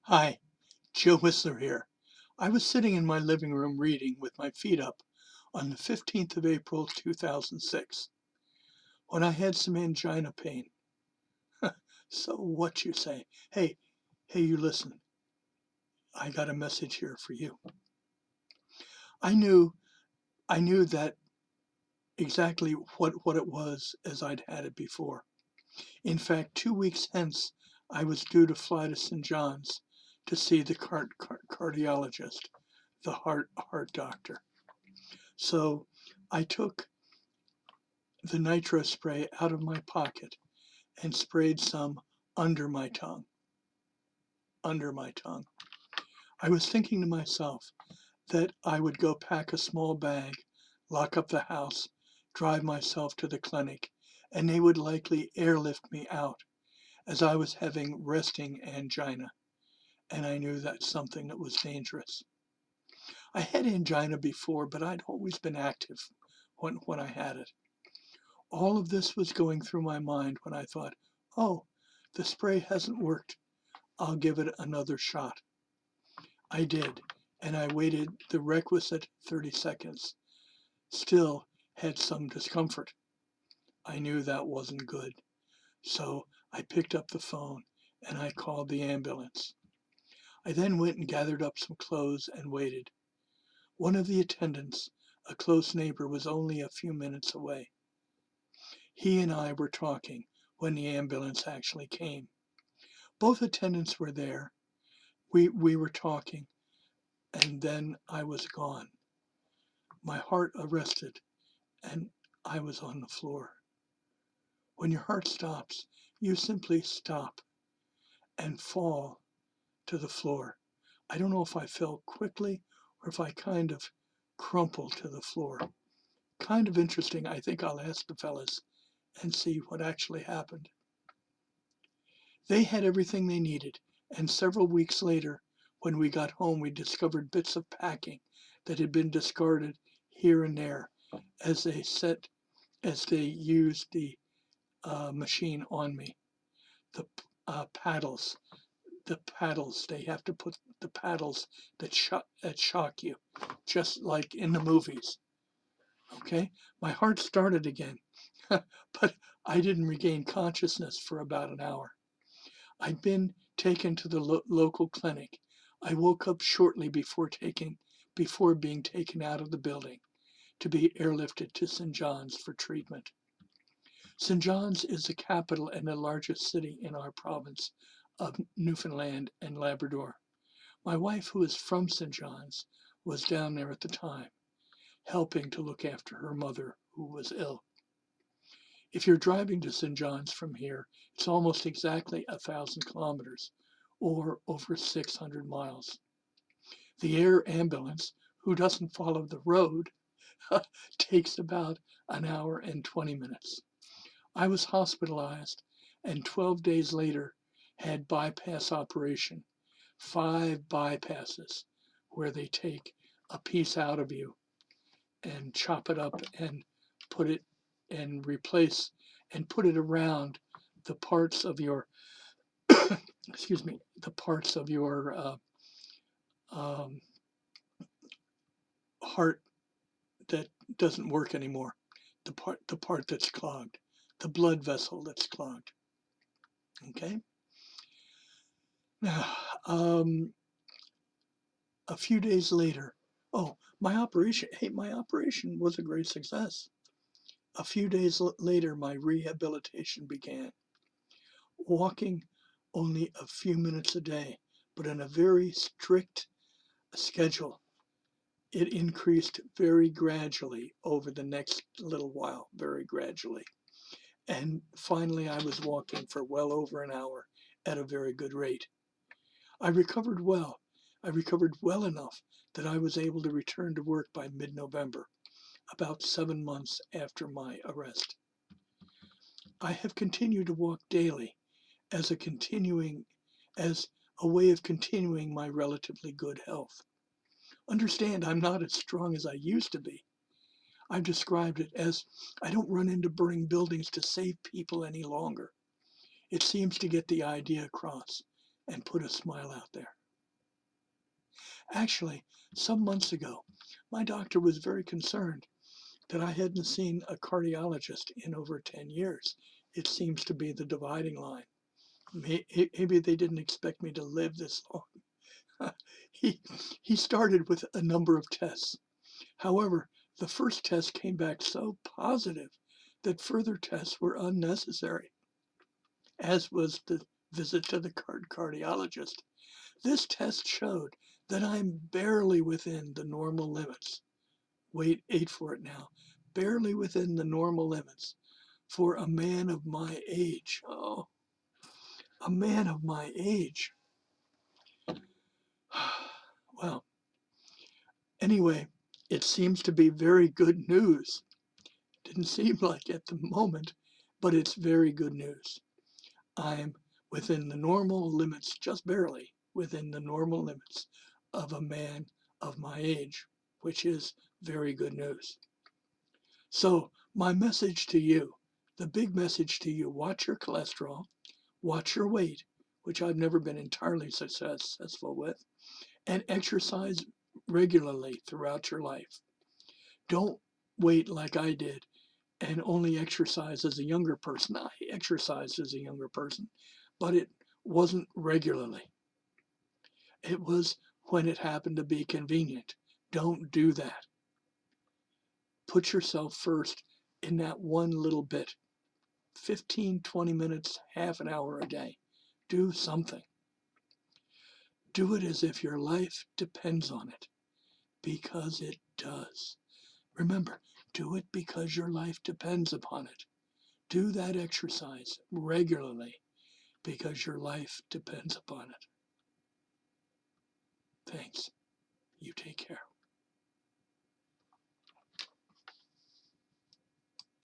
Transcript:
Hi, Joe Wissler here. I was sitting in my living room reading with my feet up on the 15th of April 2006 when I had some angina pain. So what you say? Hey, you listen. I got a message here for you. I knew I knew that exactly what it was as I'd had it before. In fact, 2 weeks hence, I was due to fly to St. John's to see the cardiologist, the heart doctor. So I took the nitro spray out of my pocket and sprayed some under my tongue. Under my tongue. I was thinking to myself that I would go pack a small bag, lock up the house, drive myself to the clinic, and they would likely airlift me out as I was having resting angina, and I knew that's something that was dangerous. I had angina before, but I'd always been active when I had it. All of this was going through my mind when I thought, oh, the spray hasn't worked. I'll give it another shot. I did, and I waited the requisite 30 seconds. Still had some discomfort. I knew that wasn't good. So I picked up the phone and I called the ambulance. I then went and gathered up some clothes and waited. One of the attendants, a close neighbor, was only a few minutes away. He and I were talking when the ambulance actually came. Both attendants were there. We were talking, and then I was gone. My heart arrested, and I was on the floor. When your heart stops, you simply stop and fall to the floor. I don't know if I fell quickly or if I kind of crumpled to the floor. Kind of interesting. I think I'll ask the fellas and see what actually happened. They had everything they needed, and several weeks later, when we got home, we discovered bits of packing that had been discarded here and there as they used the machine on me. The paddles, they have to put the paddles that shock you, just like in the movies. Okay, my heart started again, but I didn't regain consciousness for about an hour. I'd been taken to the local clinic. I woke up shortly before being taken out of the building to be airlifted to St. John's for treatment. St. John's is the capital and the largest city in our province of Newfoundland and Labrador. My wife, who is from St. John's, was down there at the time, helping to look after her mother, who was ill. If you're driving to St. John's from here, it's almost exactly 1,000 kilometers, or over 600 miles. The air ambulance, who doesn't follow the road, takes about an hour and 20 minutes. I was hospitalized and 12 days later had bypass operation, 5 bypasses, where they take a piece out of you and chop it up and put it and replace and put it around the parts of your excuse me, the parts of your um, heart that doesn't work anymore, the part that's clogged, the blood vessel that's clogged. Okay. Now, a few days later, oh, my operation was a great success. A few days later, my rehabilitation began. Walking only a few minutes a day, but in a very strict schedule. It increased very gradually over the next little while, very gradually. And finally, I was walking for well over an hour at a very good rate. I recovered well. I recovered well enough that I was able to return to work by mid-November, about 7 months after my arrest. I have continued to walk daily as a continuing as a way of continuing my relatively good health. Understand, I'm not as strong as I used to be. I've described it as I don't run into burning buildings to save people any longer. It seems to get the idea across. and put a smile out there. Actually, some months ago, my doctor was very concerned that I hadn't seen a cardiologist in over 10 years. It seems to be the dividing line. Maybe they didn't expect me to live this long. he, he started with a number of tests. However, the first test came back so positive that further tests were unnecessary, as was the visit to the cardiologist. This test showed that I'm barely within the normal limits. Wait for it now. Barely within the normal limits for a man of my age. Oh, a man of my age. Well, anyway, it seems to be very good news. Didn't seem like at the moment, but it's very good news. I'm within the normal limits, just barely within the normal limits of a man of my age, which is very good news. So my message to you, the big message to you, watch your cholesterol, watch your weight, which I've never been entirely successful with, and exercise regularly throughout your life. Don't wait like I did and only exercise as a younger person. I exercised as a younger person, but it wasn't regularly. It was when it happened to be convenient. Don't do that. Put yourself first in that one little bit. 15, 20 minutes, half an hour a day. Do something. Do it as if your life depends on it, because it does. Remember, do it because your life depends upon it. Do that exercise regularly because your life depends upon it. Thanks.